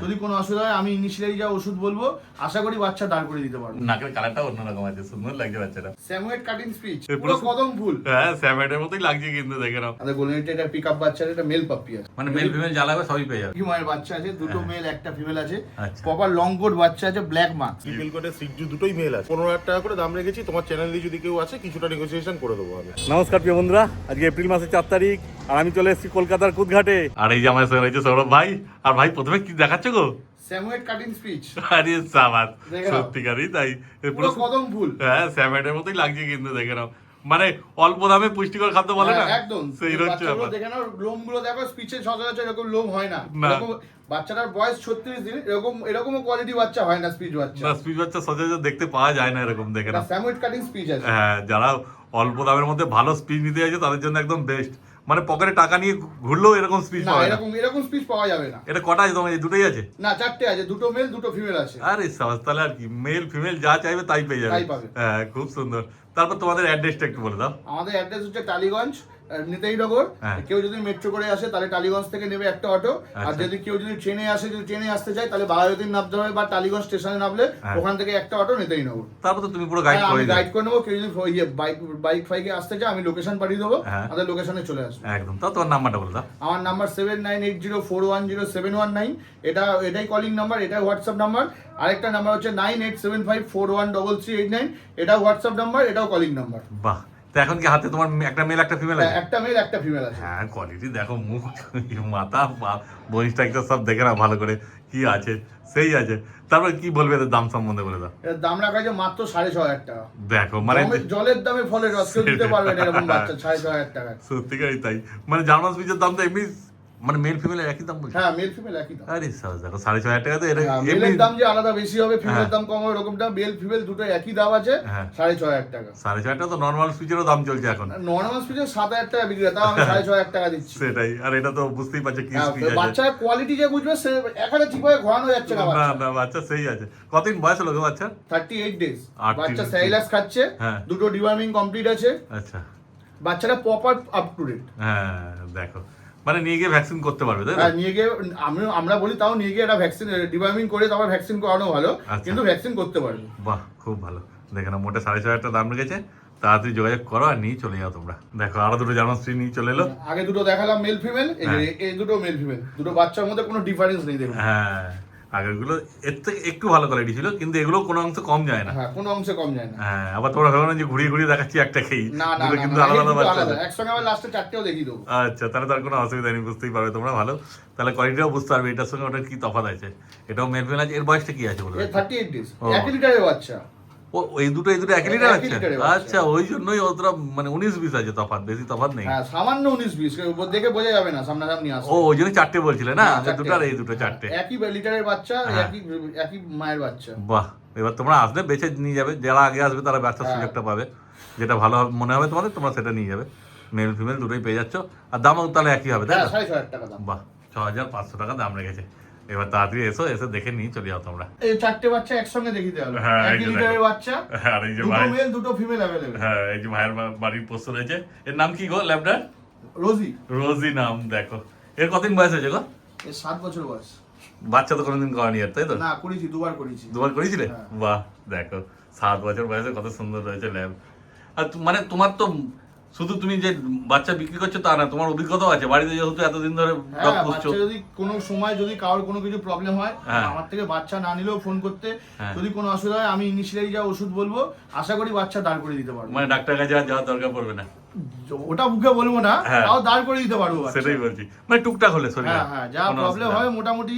যদি কোনো অসুবিধা হয় আমি ইনিশিয়ালি যা ওষুধ বলবো আশা করি বাচ্চা দাঁড় করে দিতে পারবো। নাকের কালারটা অন্যরকম আছে, সুন্দর লাগছে বাচ্চাটা। স্যামুয়েট কাটিং স্পিচ পুরো কদম ফুল। হ্যাঁ স্যামেটের মতোই লাগছে কিন্তু দেখে নাও। আমাদের গোল্ডেন এটা পিকআপ বাচ্চা, এটা মেল পাপ্পি আছে, মানে মেল ফিমেল যা লাগবে সবই পেয়ে যাবে। হিউম্যানের বাচ্চা আছে, দুটো মেল একটা ফিমেল আছে, আচ্ছা। প্রপার লং কোট বাচ্চা আছে, ব্ল্যাক মার্ক। সিপিএল কোডে সিকজু দুটোই মেল আছে। 15,000 টাকা করে দাম রেখেছি, তোমার চ্যানেলে যদি কেউ আছে কিছুটা নেগোসিয়েশন করে দেবো আমি। নমস্কার প্রিয় বন্ধুরা, আজকে এপ্রিল মাসের 4 তারিখ আর আমি চলে এসেছি কলকাতার কুদঘাটে। আর এই যে আমার সঙ্গে রয়েছে সৌরভ ভাই। আর ভাই প্রথমে কি দেখাচ্ছ গো? স্যামুয়েট কাটিং স্পিচ। আরে সাবাস, দেখে নাও। সত্যিকারই তাই। পুরো কদম ফুল। হ্যাঁ স্যামেটের মতোই লাগছে কিন্তু দেখে নাও। মানে অল্প দামে পুষ্টিকর খাদ্য বলে না, একদম সেই হচ্ছে বাচ্চাগুলো ব্যাপার। দেখে নাও, লোম গুলো দেখো, স্পিচে সচরাচর এরকম লোম হয় না। না। এরকম বাচ্চাটার বয়স 36 দিন, এরকমও কোয়ালিটি বাচ্চা হয় না স্পিচ বাচ্চা। না স্পিচ বাচ্চা সচরাচর দেখতে পাওয়া যায় না এরকম দেখে না। স্যামুয়েট কাটিং স্পিচ আছে। হ্যাঁ যারা অল্প দামের মধ্যে ভালো স্পিচ নিতে চাইছে তাদের জন্য একদম বেস্ট। মানে পকেটে টাকা নিয়ে ঘুরলেও এরকম স্পিচ না, পাওয়া যায় না। এরকম স্পিচ পাওয়া যাবে না। এটা কটা আছে তোমার? এই দুটোই আছে? না, 4টে আছে, দুটো মেল দুটো ফিমেল আছে। আরে সাবাস, তাহলে আর কি, মেল ফিমেল যা চাইবে তাই পেয়ে যাবে। তাই পাবে। হ্যাঁ খুব সুন্দর। তারপর তোমাদের অ্যাড্রেসটা একটু বলে দাও। আমাদের অ্যাড্রেস হচ্ছে টালিগঞ্জ নিতাইনগর। হ্যাঁ। কেউ যদি মেট্রো করে আসে তাহলে টালিগঞ্জ থেকে নেবে একটা অটো। আর আচ্ছা। যদি কেউ যদি ট্রেনে আসে, যদি ট্রেনে আসতে চায় তাহলে বাঘাযতীন নামতে হবে বা টালিগঞ্জ স্টেশনে নামলে হ্যাঁ। ওখান থেকে একটা অটো নিতাইনগর। তারপর তো তুমি পুরো গাইড হ্যাঁ, করে আমি দাও। গাইড করে নেবো। কেউ যদি বাইক ফাইকে আসতে চায় আমি লোকেশন পাঠিয়ে দেবো, হ্যাঁ। আমাদের লোকেশনে চলে আসবে। একদম। তাও তোমার নাম্বারটা বলে দাও। আমার নাম্বার 7980410719। এটাই কলিং নাম্বার, এটাই হোয়াটসঅ্যাপ নাম্বার। আরেকটা নাম্বার হচ্ছে 9875413389। এটাও হোয়াটসঅ্যাপ নাম্বার, এটাও কলিং নাম্বার। বাহ, তো এখন কি হাতে তোমার একটা মেল একটা ফিমেল আছে? একটা মেল একটা ফিমেল আছে। হ্যাঁ কোয়ালিটি দেখো, মুখ মাথা বনিষ্টা একটা সব দেখে না ভালো করে কি আছে, সেই আছে। তারপর কি বলবে এদের দাম সম্বন্ধে বলে দাও। এর দাম রাখা আছে মাত্র 6,500 টাকা। দেখো মানে জলের দামে ফলের রস কেউ দিতে পারবে না এরকম বাচ্চা 6,500 টাকা। সত্যিকারই তাই। মানে জার্মান স্পিচের দাম তো এমনি মানে মেল ফিমেলের একই দাম বলছে? হ্যাঁ, মেল ফিমেল একই দাম। আরে সাহস, দেখো 6,500 টাকা তো এটা মেলের এমনি। দাম যে আলাদা বেশি হবে, ফিমেলের হ্যাঁ। দাম কম হবে এরকমটা। মেল ফিমেল দুটো একই দাম আছে, হ্যাঁ। 6,500 টাকা। 6,500 টাকা তো নর্মাল স্পিচেরও দাম চলছে এখন। নর্মাল স্পিচে 7,000 টাকা বিক্রি হয়, তাও আমি 6,500 টাকা দিচ্ছি। সেটাই। আর এটা তো বুঝতেই পারছো কি হ্যাঁ, স্পিচ আছে। বাচ্চার কোয়ালিটি যে বুঝবে সে এখানে ঠিকভাবে ঘোরানো যাচ্ছে না। না না বাচ্চা সেই আছে। কতদিন বয়স হলো গো বাচ্চার? 38 ডেজ। 38 বাচ্চা স্যারিলাস খাচ্ছে, হ্যাঁ। দুটো ডিওয়ার্মিং কমপ্লিট আছে। আচ্ছা। বাচ্চাটা প্রপার আপ টু ডেট। হ্যাঁ দেখো, মানে নিয়ে গিয়ে ভ্যাকসিন করতে পারবে তাই না? হ্যাঁ, নিয়ে গিয়ে আমরা বলি তাও নিয়ে গিয়ে এটা ভ্যাকসিন ডিওয়ার্মিং করে তারপর ভ্যাকসিন করানো ভালো, আচ্ছা। কিন্তু ভ্যাকসিন করতে পারবে। বাহ খুব ভালো। দেখে না, মোটে 6,500 টাকা দাম রেখেছে। তাড়াতাড়ি যোগাযোগ করো আর নিয়ে চলে যাও তোমরা। দেখো আরো দুটো জার্মান স্ত্রী নিয়ে চলে এলো। আগে দুটো দেখালাম মেল ফিমেল, এই দুটো মেল ফিমেল। দুটো বাচ্চার মধ্যে কোনো ডিফারেন্স নেই দেখুন। হ্যাঁ আগেরগুলো এর থেকে একটু ভালো কোয়ালিটি ছিল, কিন্তু এগুলো কোনো অংশ কম যায় না। হ্যাঁ, কোনো অংশে কম যায় না। হ্যাঁ আবার তোমরা ভাবো না যে ঘুরিয়ে ঘুরিয়ে দেখাচ্ছি একটা খেই, না না দুটো না, কিন্তু না, আলাদা এই দুটো আলাদা আলাদা। বাচ্চা। একসঙ্গে আবার লাস্টে 4টেও দেখিয়ে দেবো। আচ্ছা, তাহলে তার কোনো অসুবিধা নেই, বুঝতেই পারবে তোমরা ভালো। তাহলে কোয়ালিটিটাও বুঝতে পারবে এটার সঙ্গে ওটার কি তফাৎ আছে। এটাও মেল ফিমেল আছে। এর বয়সটা কি আছে বলো? 38 ডেজ, ও। 1 লিটারের বাচ্চা। ও এই দুটো একই লিটার একই আছে? লিটারের বাচ্চা। আচ্ছা, ওই জন্যই অতটা মানে 19-20 আছে তফাৎ, বেশি তফাৎ নেই। হ্যাঁ, সামান্য 19-20, দেখে বোঝা যাবে না সামনাসামনি আসলে। ও ওই জন্য 4টে বলছিলে না? হ্যাঁ, যে 4টে। দুটো আর এই দুটো 4টে। একই লিটারের বাচ্চা, হ্যাঁ। একই মায়ের বাচ্চা। বাহ, এবার তোমরা আসলে বেছে নিয়ে যাবে। যারা আগে আসবে তারা ব্যবসার হ্যাঁ। সুযোগটা পাবে। যেটা ভালো মনে হবে তোমাদের, তোমরা সেটা নিয়ে যাবে। মেল ফিমেল দুটোই পেয়ে যাচ্ছ। আর দামও তাহলে একই হবে তাই হ্যাঁ, না? 6,500 টাকা দাম। বাহ, 6,500 টাকা দাম রেখেছে। এবার তাড়াতাড়ি এসে দেখে নিয়ে চলে যাও তোমরা। এই 4টে বাচ্চা একসঙ্গে দেখিতে হবে। হ্যাঁ, এই একই যে লিটারের দেখো। বাচ্চা, আর এই যে দুটো ভাই, মেল দুটো ফিমেল अवेलेबल। হ্যাঁ এই যে ভাইয়ের বাড়ির পোস্ত রয়েছে। এর নাম কি গো? ল্যাবডার রোজি। রোজি নাম। দেখো এর কতদিন বয়স হয়েছে গো? এর 7 বছর বয়স। বাচ্চা তো কোনোদিন করেনি আর, তাই তো? না, করেছি, দুবার করেছি। দুবার করেছিলে? হ্যাঁ। বাহ দেখো 7 বছর বয়সে কত সুন্দর রয়েছে ল্যাব। আর মানে তোমার তো শুধু তুমি যে বাচ্চা বিক্রি করছো তা না, তোমার অভিজ্ঞতাও আছে বাড়িতে, যেহেতু এতদিন ধরে হ্যাঁ, ডগ পুষছো। বাচ্চা যদি কোনো সময় যদি কারোর কোনো কিছু প্রবলেম হয়, হ্যাঁ। আমার থেকে বাচ্চা না নিলেও ফোন করতে। হ্যাঁ। যদি কোনো অসুবিধা হয় আমি ইনিশিয়ালি যা ওষুধ বলবো আশা করি বাচ্চা দাঁড় করে দিতে পারবো। মানে ডাক্তার কাছে আর যাওয়ার দরকার পড়বে না। ওটা মুখে বলবো না, হ্যাঁ। তাও দাঁড় করে দিতে পারবো বাচ্চা। সেটাই বলছি, মানে টুকটাক হলে শরীরে হ্যাঁ হ্যাঁ, যা কোনো প্রবলেম অসুবিধা হয় মোটামুটি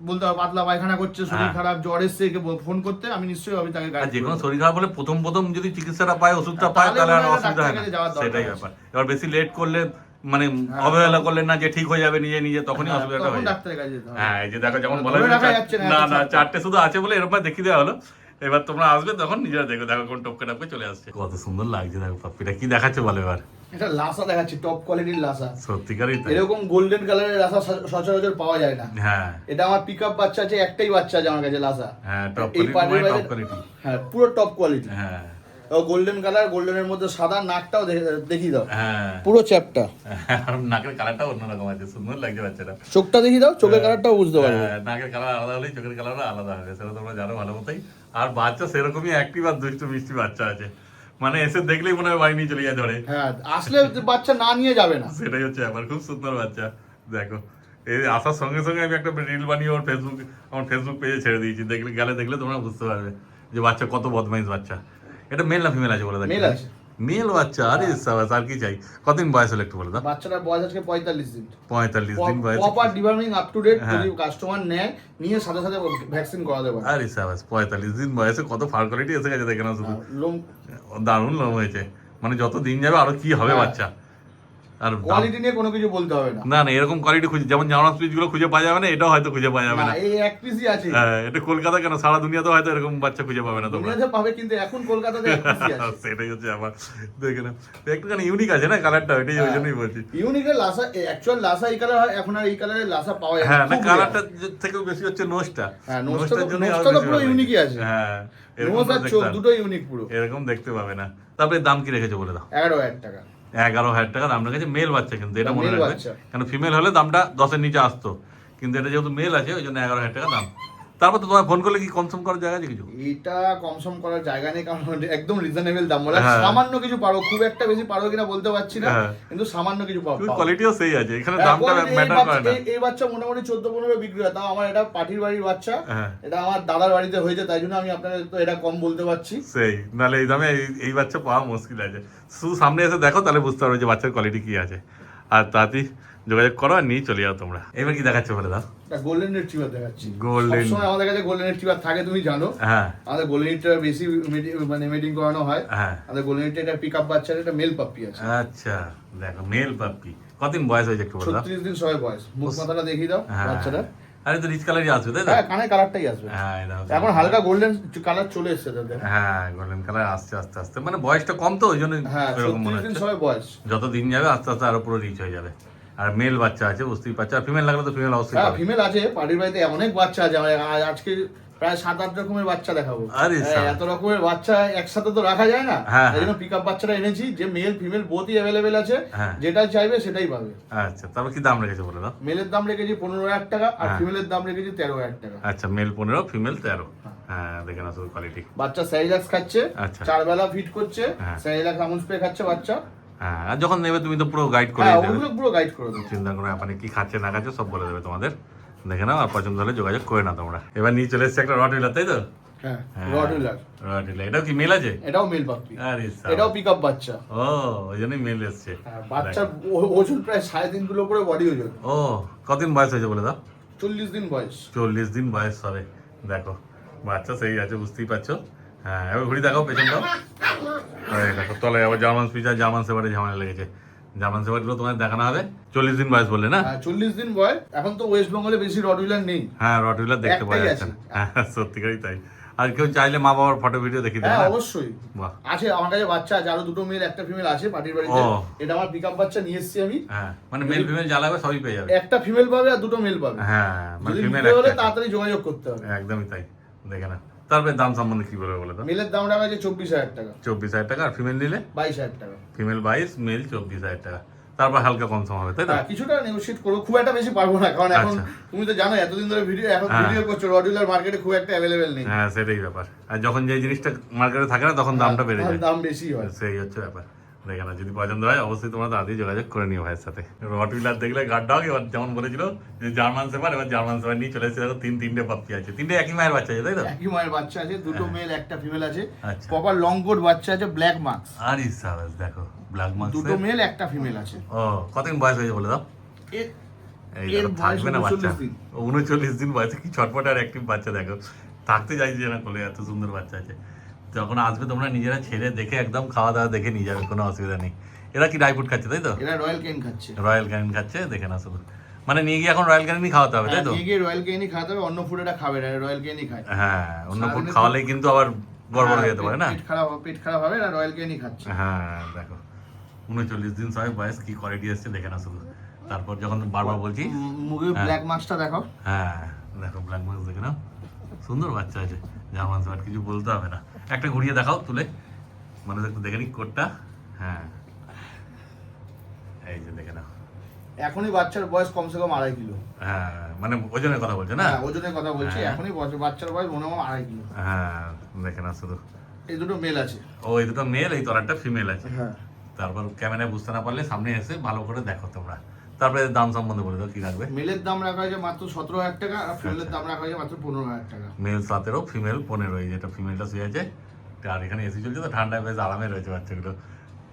বলতে হবে, পাতলা পায়খানা করছে, শরীর হ্যাঁ। খারাপ, জ্বর এসছে, ফোন করতে আমি নিশ্চয়ই আমি তাকে আর গাইড যে কোনো করবো। শরীর খারাপ হলে প্রথম যদি চিকিৎসাটা পায়, ওষুধটা পায়, তাহলে তাহলে আর মনে হয় অসুবিধা হয় ডাক্তারের না। কাছে যাওয়ার দরকার সেটাই আছে। ব্যাপার। এবার বেশি লেট করলে মানে অবহেলা করলে না যে ঠিক হয়ে যাবে নিজে নিজে, তখনই হ্যাঁ, অসুবিধাটা তখন হয়ে যায়। ডাক্তারের কাছে যেতে হবে। হ্যাঁ এই যে দেখো, যেমন বলা ধরে হয়েছে রাখা যাচ্ছে না, না এত না চারটে। 4টে শুধু আছে বলে এরকম দেখিয়ে দেওয়া হলো। এবার তোমরা আসবে তখন নিজেরা দেখো, দেখো কোন টপকে টপকে চলে আসছে। কত সুন্দর লাগছে দেখো পাপ্পিটা। কি দেখাচ্ছে বলো এবার? এটা লাসা দেখাচ্ছি, টপ কোয়ালিটির লাসা। সত্যিকারই তাই। এরকম গোল্ডেন কালারের লাসা সচরাচর পাওয়া যায় না। হ্যাঁ এটা আমার পিকআপ বাচ্চা আছে, একটাই বাচ্চা আছে আমার কাছে লাসা। হ্যাঁ টপ এই কোয়ালিটি, পার্টের টপ বাইরে- কোয়ালিটি। হ্যাঁ, পুরো টপ কোয়ালিটি। হ্যাঁ গোল্ডেন কালার, গোল্ডেনের মধ্যে সাদা, নাকটাও দেখিয়ে দাও হ্যাঁ পুরো চ্যাপটা। আর নাকের কালারটা অন্যরকম আছে, সুন্দর লাগছে বাচ্চাটা। চোখটা দেখিয়ে দাও, চোখের কালারটাও বুঝতে পারবে। নাকের কালার আলাদা হলেই চোখের কালারও আলাদা হবে, সেটা তোমরা জানো ভালো মতোই। আর বাচ্চা সেরকমই অ্যাক্টিভ আর দুষ্টু মিষ্টি বাচ্চা আছে, মানে এসে দেখলেই মনে হয় বাড়ি নিয়ে চলে যায় ধরে। হ্যাঁ, আসলে বাচ্চা না নিয়ে যাবে না। সেটাই হচ্ছে আমার খুব সুন্দর বাচ্চা। দেখো এই আসার সঙ্গে সঙ্গে আমি একটা রিল বানিয়ে আমার ফেসবুক পেজে ছেড়ে দিয়েছি, দেখলে তোমরা বুঝতে পারবে যে বাচ্চা কত বদমাইশ বাচ্চা। এটা মেল না ফিমেল আছে বলে দেখো? মেল আছে। মেল বাচ্চা, আরে সাবাস, আর কি চাই। কতদিন বয়স হলো একটু বলে দাও? বাচ্চাটার বয়স আজকে 45 দিন। 45 দিন বয়স। Proper deworming up to date, হ্যাঁ। যদি কাস্টমার নেয় নিয়ে সাথে সাথে ভ্যাকসিন করাতে পারে। আরে সাবাস, 45 দিন বয়সে কত ফার কোয়ালিটি এসে গেছে দেখে না শুধু। লোম দারুণ লোম হয়েছে, মানে যত দিন যাবে আরো কি হবে হ্যাঁ। বাচ্চা। আর কোয়ালিটি নিয়ে কোনো কিছু বলতে হবে না। না না, এরকম কোয়ালিটি খুঁজে, যেমন জার্মান স্পিচ গুলো খুঁজে পাওয়া যাবে না, এটাও হয়তো খুঁজে পাওয়া যাবে না, না। এই এক পিসই আছে। হ্যাঁ, এটা কলকাতা কেন, সারা দুনিয়াতে হয়তো এরকম বাচ্চা খুঁজে পাবে না তোমরা। দুনিয়াতে পাবে, কিন্তু এখন কলকাতাতে এক পিসই আছে। সেটাই হচ্ছে আমার, দেখে না একটুখানি ইউনিক আছে না কালারটা, ওইটাই ওই জন্যই বলছি। ইউনিকের লাসা, অ্যাকচুয়াল লাসা এই কালার হয়, এখন আর এই কালারের লাসা পাওয়া যায় হ্যাঁ, না খুব কালারটা rare। থেকেও বেশি হচ্ছে নোজটা। হ্যাঁ, নোজটা নোজটার তো- জন্যই আরো নোজটা তো বেশি পুরো ভালো লাগে। ইউনিকই আছে। হ্যাঁ, এরকম নোজ আর দেখতে চোখ হবে। দুটোই ইউনিক পুরো। এরকম দেখতে পাবে না। তারপরে দাম কি রেখেছো বলে দাও? 11,000 টাকা। 11,000 টাকা দাম রেখেছে, মেল বাচ্চা কিন্তু এটা মনে মেল রাখবে, বাচ্চা। কারণ ফিমেল হলে দামটা 10-এর নিচে আসতো, কিন্তু এটা যেহেতু মেল আছে ওই জন্য 11,000 টাকা দাম। তারপর তো তোমার ফোন করলে কি কনসার্ন করার জায়গা আছে কিছু? এটা কমসম করার জায়গা নেই, কারণ একদম রিজনেবল দাম বলে। হ্যাঁ। সামান্য কিছু পারো, খুব একটা বেশি পারো কিনা বলতে পারছি না, হ্যাঁ। কিন্তু সামান্য কিছু পারো। কোয়ালিটিও সেই আছে, এখানে হ্যাঁ, দামটা quality, ম্যাটার করে না। এই বাচ্চা মোটামুটি 14-15 বিক্রি হয়, তাও আমার এটা পার্টির বাড়ির বাচ্চা। হ্যাঁ। এটা আমার দাদার বাড়িতে হয়েছে, তাই জন্য আমি আপনাদের তো এটা কম বলতে পারছি। সেই নাহলে এই দামে এই বাচ্চা পাওয়া মুশকিল আছে। শুধু সামনে এসে দেখো, তাহলে বুঝতে পারবে যে বাচ্চার কোয়ালিটি কি আছে। আর তাড়াতাড়ি যোগাযোগ করো আর নিয়ে চলে যাও তোমরা। এবার কি দেখাচ্ছে বলে দাও? এটা গোল্ডেন রিট্রিভার দেখাচ্ছি। Golden- সবসময় আমাদের কাছে গোল্ডেন রিট্রিভার থাকে, তুমি জানো। হ্যাঁ আমাদের গোল্ডেন রিট্রিভার বেশি মানে মিটিং করানো হয়। হ্যাঁ, আমাদের গোল্ডেন রিট্রিভার এটা পিকআপ বাচ্চার, এটা মেল পাপ্পি আছে। আচ্ছা দেখো মেল পাপ্পি, কতদিন বয়স হয়েছে একটু বলে দাও? 36 দিন সবাই বয়স। মুখ মাথাটা দেখিয়ে দাও হ্যাঁ, বাচ্চাটা। আরে তো রিচ কালারই আসবে তাই তো? হ্যাঁ, কানে কালারটাই আসবে। হ্যাঁ এই দাও। এখন হালকা গোল্ডেন কালার চলে এসেছে তাদের। হ্যাঁ, গোল্ডেন কালার আসছে আস্তে আস্তে, মানে বয়সটা কম তো ওই জন্য হ্যাঁ, এরকম মনে 36 দিন হচ্ছে। সবাই বয়স। যত দিন যাবে আস্তে আস্তে আরো পুরো রিচ হয়ে যাবে। আর মেল বাচ্চা আছে বুঝতেই পারছো, আর ফিমেল লাগলে তো ফিমেল অবশ্যই হ্যাঁ, পাবে। ফিমেল আছে, পার্টির বাড়িতে অনেক বাচ্চা আছে। আজকে প্রায় 7-8 রকমের বাচ্চা দেখাবো। আরে হ্যাঁ, সাবাস। এত রকমের বাচ্চা একসাথে তো রাখা যায় না, হ্যাঁ, এই জন্য পিকআপ বাচ্চাটা এনেছি, যে মেল ফিমেল বোথই অ্যাভেলেবেল আছে। হ্যাঁ। যেটা চাইবে সেটাই পাবে। আচ্ছা, তারপর কি দাম রেখেছে বলে দাও? মেলের দাম রেখেছি 15,000 টাকা, আর হ্যাঁ। ফিমেলের দাম রেখেছি 13,000 টাকা। আচ্ছা, মেল 15, ফিমেল 13। হ্যাঁ, দেখে না শুধু কোয়ালিটি। বাচ্চা স্যারিলাক্স খাচ্ছে, আচ্ছা। 4 বেলা ফিট করছে, হ্যাঁ। স্যারিলাক্স আমুল স্প্রে খাচ্ছে বাচ্চা। হ্যাঁ, আর যখন নেবে তুমি তো পুরো গাইড করে হ্যাঁ, দেবে, ওগুলো পুরো গাইড করে দেবো। চিন্তা করো আপনি কি খাচ্ছে না খাচ্ছে সব বলে দেবে তোমাদের। দেখে নাও, আর পছন্দ হলে যোগাযোগ করে নাও তোমরা। এবার নিয়ে চলে এসছে একটা রটউইলার, তাই তো? হ্যাঁ, হ্যাঁ, রটউইলার। রটউইলার, এটাও কি মেল আছে? এটাও মেল পাপ্পি, আরে সাবাস। এটাও পিকআপ বাচ্চা। ও, ওই জন্যই মেল এসছে। হ্যাঁ, বাচ্চার ওজন প্রায় 3.5 কিলো করে বডি ওজন। ও, কতদিন বয়স হয়েছে বলে দাও? 40 দিন বয়স। 40 দিন বয়স হবে। দেখো বাচ্চা সেই আছে, বুঝতেই পারছো। হ্যাঁ, এবার ঘুরি দেখাও পেছনটাও। এই দেখো তলায় আবার জার্মান স্পিচ আর জার্মান শেফার্ডের ঝামেলা লেগেছে। জার্মান শেফার্ড গুলো তোমাদের দেখানো হবে। 40 দিন বয়স বললে না? হ্যাঁ, 40 দিন বয়স। এখন তো ওয়েস্ট বেঙ্গলে বেশি রটউইলার নেই। হ্যাঁ, রটউইলার দেখতে পাওয়া একটাই যাচ্ছে আছে। না। হ্যাঁ, সত্যিকারই তাই। আর কেউ চাইলে মা বাবার ফটো ভিডিও দেখিয়ে দেবে হ্যাঁ, না? অবশ্যই বাহ। আছে, আমার কাছে বাচ্চা আছে, আরো 2টো মেল 1টা ফিমেল আছে পার্টির বাড়িতে। ও। এটা আমার পিকআপ বাচ্চা নিয়ে এসেছি আমি। হ্যাঁ, মানে মেল ফিমেল জ্বালাবে সবই পেয়ে যাবে। একটা ফিমেল পাবে আর 2টো মেল পাবে। হ্যাঁ, মানে যদি ফিমেল নিতে হলে একটা। তাড়াতাড়ি যোগাযোগ করতে হবে। একদমই তাই, দেখে না। তারপরে দাম সম্বন্ধে কি বলবে বলে দাও? মেলের দাম রাখা আছে 24,000 টাকা। 24,000 টাকা, আর ফিমেল নিলে 22,000 টাকা। ফিমেল 22, মেল 24,000 টাকা। তারপর হালকা কম সম হবে তাই তো? হ্যাঁ, কিছুটা নেগোশিয়েট করবো, খুব একটা বেশি পারবো না, কারণ এখন আচ্ছা। তুমি তো জানো এতদিন ধরে ভিডিও হ্যাঁ। করছো, রটউইলার মার্কেটে খুব একটা অ্যাভেলেবেল নেই। হ্যাঁ, সেটাই ব্যাপার। আর যখন যে জিনিসটা মার্কেটে থাকে না তখন দামটা বেড়ে যায়, দাম বেশি হয়। সেই হচ্ছে ব্যাপার। দেখে না, যদি পছন্দ হয় অবশ্যই তোমরা তাড়াতাড়ি যোগাযোগ করে নিও ভাইয়ের সাথে। রটউইলার দেখলে গার্ড ডগ, এবার যেমন বলেছিল যে জার্মান শেফার্ড, এবার জার্মান শেফার্ড নিয়ে চলে এসেছে। দেখো তিনটে পাপ্পি আছে, তিনটে একই মায়ের বাচ্চা আছে তাই তো? একই মায়ের বাচ্চা আছে, 2টো মেল 1টা ফিমেল আছে। আচ্ছা। প্রপার লং কোট বাচ্চা আছে, ব্ল্যাক মার্কস। আরে সাবাস, দেখো ব্ল্যাক মার্কস। 2টো মেল 1টা ফিমেল আছে। ও, কতদিন বয়স হয়েছে বলে দাও? এর- এই এর দেখো, বয়স থাকবে না বাচ্চা। 39 দিন। 39 দিন বয়সে কি ছটপট আর অ্যাক্টিভ বাচ্চা, দেখো থাকতে চাইছে না কোলে, এত সুন্দর বাচ্চা আছে। যখন আসবে তোমরা নিজেরা ছেড়ে দেখে একদম খাওয়া দাওয়া দেখে নিয়ে যাবে, কোনো অসুবিধা নেই। এরা কি ড্রাই ফ্রুট খাচ্ছে তাই তো? এরা রয়্যাল কেন খাচ্ছে। রয়্যাল ক্যানিন খাচ্ছে, দেখে না শুধু। মানে নিয়ে গিয়ে এখন রয়্যাল ক্যানিনই খাওয়াতে হবে তাই তো? নিয়ে গিয়ে রয়্যাল কেনই খাওয়াতে হবে, অন্য ফুড এটা খাবে না, রয়্যাল কেনই খায়। হ্যাঁ, অন্য ফুড সারাদিনে খাওয়ালেই কিন্তু আবার গড়বড় হয়ে যেতে পারে না? পেট খারাপ হবে, না রয়্যাল কেনই খাচ্ছে। হ্যাঁ, দেখো 39 দিন সবাই বয়স, কি কোয়ালিটি এসছে দেখে না শুধু। তারপর যখন বারবার বলছি, মুখে ব্ল্যাক মার্কসটা দেখো। হ্যাঁ দেখো ব্ল্যাক মার্কস দেখে নাও, সুন্দর বাচ্চা আছে। জার্মান শেফার্ড, কিছু বলতে হবে না। একটা ঘুরিয়ে দেখাও তুলে, মানুষ একটু দেখে নিক কোটটা। হ্যাঁ এই যে দেখে নাও। এখনই বাচ্চার বয়স কমসে কম 2.5 কিলো। হ্যাঁ মানে ওজনের কথা বলছো না? হ্যাঁ ওজনের কথা বলছি, হ্যাঁ। এখনই বাচ্চার বয়স মনে হয় 2.5 কিলো। হ্যাঁ দেখে নাও শুধু। এই দুটো মেল আছে। ও এই দুটো মেল, এই তলাটা ফিমেল আছে। হ্যাঁ তারপর ক্যামেরায় বুঝতে না পারলে সামনে এসে ভালো করে দেখো তোমরা। তারপরে দাম সম্বন্ধে বলে দাও কি রাখবে। মেলের দাম রাখা হয়েছে মাত্র 17,000 টাকা, আর ফিমেলের দাম রাখা হয়েছে মাত্র 15,000 টাকা। Male 17, female 15। এই যেটা ফিমেলটা শুয়ে আছে, আর এখানে এসি চলছে তো ঠান্ডায় বেশ আরামে রয়েছে বাচ্চাগুলো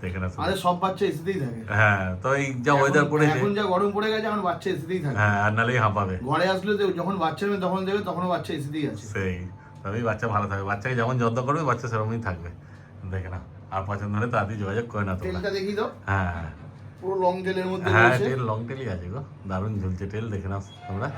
দেখে না শুধু। আমাদের সব বাচ্চা এসিতেই থাকে। হ্যাঁ তো এই যা ওয়েদার পড়েছে, এখন যা গরম পড়ে গেছে এখন বাচ্চা এসিতেই থাকে। হ্যাঁ আর নাহলেই হাঁপাবে। ঘরে আসলে তো যখন বাচ্চা নেবে তখন দেবে, তখনও বাচ্চা এসিতেই আছে। সেই তবেই বাচ্চা ভালো থাকবে। বাচ্চাকে যেমন যত্ন করবে বাচ্চা সেরকমই থাকবে দেখে না। আর পছন্দ হলে তাড়াতাড়ি যোগাযোগ করে না তোমরা। তেলটা দেখি তো, হ্যাঁ পুরো লং টেলের মধ্যে হ্যাঁ রয়েছে। টেল লং টেলই আছে গো, দারুণ ঝুলছে টেল দেখে নাও তোমরা।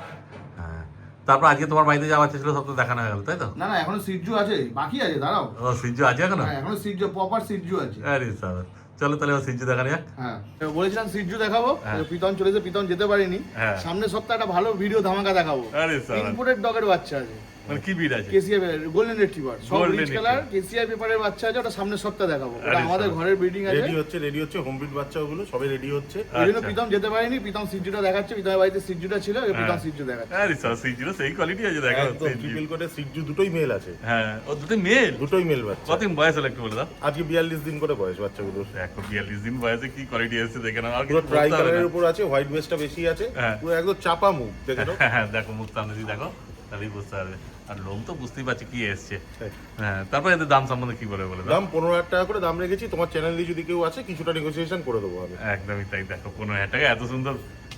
হ্যাঁ তারপর আজকে তোমার বাড়িতে যা বাচ্চা ছিল সব তো দেখানো হয়ে গেল তাই তো? না না এখনো সিজু আছে, বাকি আছে, দাঁড়াও। ও সিজ্জু আছে এখনো? হ্যাঁ এখনো সিজু, প্রপার সিজু আছে। আরে সাবা, চলো তাহলে ও সিজ্জু দেখা যাক। হ্যাঁ বলেছিলাম সিজু দেখাবো, হ্যাঁ। পিতন চলেছে, পিতন যেতে পারিনি। হ্যাঁ। সামনের সপ্তাহে একটা ভালো ভিডিও ধামাকা দেখাবো। আরে সাবা, ইনপুটেড ডগের বাচ্চা আছে, মানে কি বিড আছে? কেসিআই গোল্ডেন রিট্রিভার, সব Golden রিচ কালার Retriever। কেসিআই পেপারের বাচ্চা আছে, ওটা সামনের সপ্তাহে দেখাবো। ওটা আরে আমাদের সাবাস। ঘরের ব্রিডিং আছে। রেডি হচ্ছে হোম ব্রিড বাচ্চা ওগুলো সবাই রেডি হচ্ছে। এই জন্য আচ্ছা। প্রীতম যেতে পারিনি, প্রীতম সিজুটা দেখাচ্ছে। প্রীতমের বাড়িতে সিজুটা ছিল, এবার প্রীতম হ্যাঁ। সিজু দেখাচ্ছে। আরে সাবা সিজ্জু সেই কোয়ালিটি আছে দেখো। একদম ট্রিপল কোটে সিজু দুটোই মেল আছে। হ্যাঁ ও দুটো মেল। দুটোই মেল বাচ্চা। কতদিন বয়স হলো একটু বলে দাও। আজকে 42 দিন করে বয়স বাচ্চাগুলো। দেখো 42 দিন বয়সে কি কোয়ালিটি এসেছে দেখে নাও। আর পুরো কিছু ট্রাই বলতে হবে না। কালারের উপর আছে, হোয়াইট বেসটা বেশি আছে। হ্যাঁ। পুরো একদম চাপা মুখ দেখে নাও। হ্যাঁ দেখো মুখ সামনে দিয়ে দেখো, তাহলেই বুঝতে পারবে। আর লোম তো বুঝতেই পারছি কি এসছে। হ্যাঁ। হ্যাঁ তারপরে এদের দাম সম্বন্ধে কি বলে বলে দাও। দাম 15,000 টাকা করে দাম রেখেছি। তোমার চ্যানেলে যদি কেউ আছে কিছুটা নেগোসিয়েশন করে দেবো আমি। একদমই তাই। দেখো 15,000 টাকা এত সুন্দর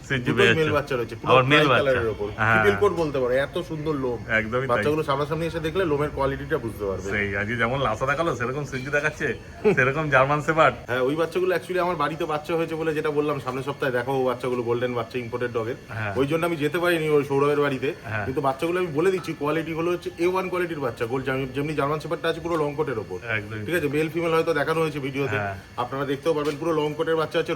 সিজ্জু দুটোই পেয়ে মেল যাচ্ছে। বাচ্চা রয়েছে, পুরো আবার মেল ট্রাই বাচ্চা। কালারের উপর। হ্যাঁ ট্রিপল কোট বলতে পারো, এত সুন্দর লোম। একদমই তাই। বাচ্চাগুলো সামনাসামনি এসে দেখলে লোমের কোয়ালিটিটা বুঝতে পারবে। সেই আজকে যেমন লাসা দেখালো সেরকম সিজ্জু দেখাচ্ছে, সেরকম জার্মান শেপার্ড। হ্যাঁ ওই বাচ্চাগুলো অ্যাকচুয়ালি আমার বাড়িতে বাচ্চা হয়েছে বলে যেটা বললাম সামনের সপ্তাহে দেখাবো বাচ্চাগুলো, গোল্ডেন বাচ্চা ইম্পোর্টেড ডগের। হ্যাঁ। ওই জন্য আমি যেতে পারিনি ওই সৌরভের বাড়িতে। হ্যাঁ। কিন্তু বাচ্চাগুলো আমি বলে দিচ্ছি কোয়ালিটি হলো হচ্ছে A1 কোয়ালিটির বাচ্চা। গোল্ড যেমনি জার্মান শেপার্ডটা আছে পুরো লং কোটের ওপর। একদমই। ঠিক আছে, মেল ফিমেল হয়তো দেখানো হয়েছে ভিডিওতে, হ্যাঁ। আপনারা দেখতেও পারবেন। পুরো লং কোটের বাচ্চা আছে।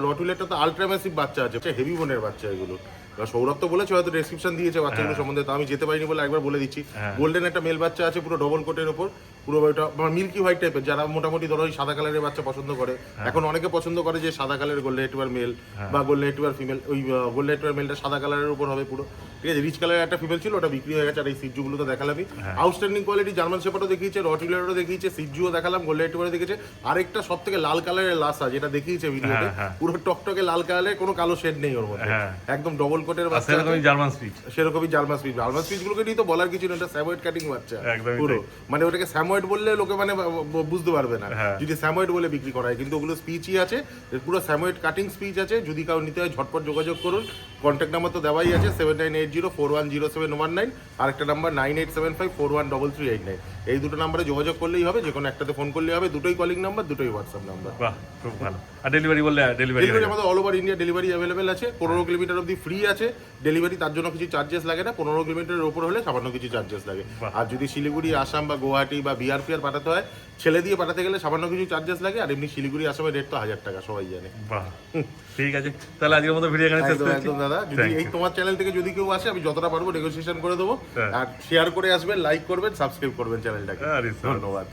রটউইলারটা তো আলট্রা ম্যাসিভ বাচ্চা আছে, হেভি বোনের বাচ্চা এগুলো। এবার সৌরভ তো বলেছে, হয়তো ডেসক্রিপশন দিয়েছে বাচ্চাগুলো হ্যাঁ। সম্বন্ধে, তো আমি যেতে পারিনি বলে একবার বলে দিচ্ছি। হ্যাঁ। গোল্ডেন একটা মেল বাচ্চা আছে পুরো ডবল কোটের ওপর, পুরো ওইটা মিল্কি হোয়াইট টাইপের। যারা মোটামুটি ধরো ওই সাদা কালারের বাচ্চা পছন্দ করে, এখন অনেকে পছন্দ করে যে সাদা কালারের গোল্ডেন রিট্রিভার মেল বা গোল্ডেন রিট্রিভার ফিমেল। ওই গোল্ডেন রিট্রিভার মেলটা সাদা কালারের উপর হবে পুরো। ঠিক আছে, রিচ কালারের একটা ফিমেল ছিল, ওটা বিক্রি হয়ে গেছে। আর এই সিজুগুলো তো দেখালামই। আউটস্ট্যান্ডিং কোয়ালিটি জার্মান শেপার্ডও দেখিয়েছে, রটউইলারও দেখিয়েছে, সিজুও দেখালাম, গোল্ডেন রিট্রিভারও দেখেছে। আরেকটা সব থেকে লাল কালারের লাসা যেটা দেখিয়েছে ভিডিওতে, হ্যাঁ। পুরো টকটকে লাল কালারের, কোনো কালো শেড নেই ওর মধ্যে। হ্যাঁ। একদম ডবল কোটের আর বাচ্চা আছে। সেরকমই জার্মান স্পিচ। সেরকমই জার্মান স্পিচ। জার্মান স্পিচগুলোকে নিয়ে তো বলার কিছু নেই, এটা স্যাময়েড কাটিং বাচ্চা একদমই পুরো। তাই। মানে ওটাকে স্যাময়েড বললে লোকে মানে বুঝতে পারবে না হ্যাঁ। যদি স্যাময়েড বলে বিক্রি করা হয়, কিন্তু ওগুলো স্পিচই আছে, পুরো স্যাময়েড কাটিং স্পিচ আছে। যদি কাউ নিতে হয় ঝটপট যোগাযোগ করুন। কন্ট্যাক্ট নাম্বার তো দেওয়াই আছে 7980410719, আর একটা নাম্বার 9875413389। এই দুটো নাম্বারে যোগাযোগ করলেই হবে, যে কোনো একটাতে ফোন করলেই হবে। দুটোই কলিং নাম্বার, দুটোই হোয়াটসঅ্যাপ নাম্বার। বাহ খুব ভালো। আর ডেলিভারি বললে ডেলিভারি ডেলিভারি আমাদের all over India delivery available আছে। 15 কিলোমিটার অবধি ফ্রি আছে ডেলিভারি, তার জন্য কিছু চার্জেস লাগে না। 15 কিলোমিটারের উপর হলে সামান্য কিছু চার্জেস লাগে। বাহ। আর যদি শিলিগুড়ি, আসাম বা গুয়াহাটি বা বিআরপিআর পাঠাতে হয়, ছেলে দিয়ে পাঠাতে গেলে সামান্য কিছু চার্জেস লাগে। আর এমনি শিলিগুড়ি আসামের রেট তো 1000 টাকা, সবাই জানে। বাহ ঠিক আছে, তাহলে আজকের মতো ভিডিও এখানে শেষ একদম করছি। একদম দাদা, যদি Thank এই you. তোমার চ্যানেল থেকে যদি কেউ আসে, আমি যতটা পারবো নেগোসিয়েশন করে দেবো। হ্যাঁ। আর শেয়ার করে আসবেন, লাইক করবেন, সাবস্ক্রাইব করবেন চ্যানেলটাকে। আরে সাবাস। ধন্যবাদ।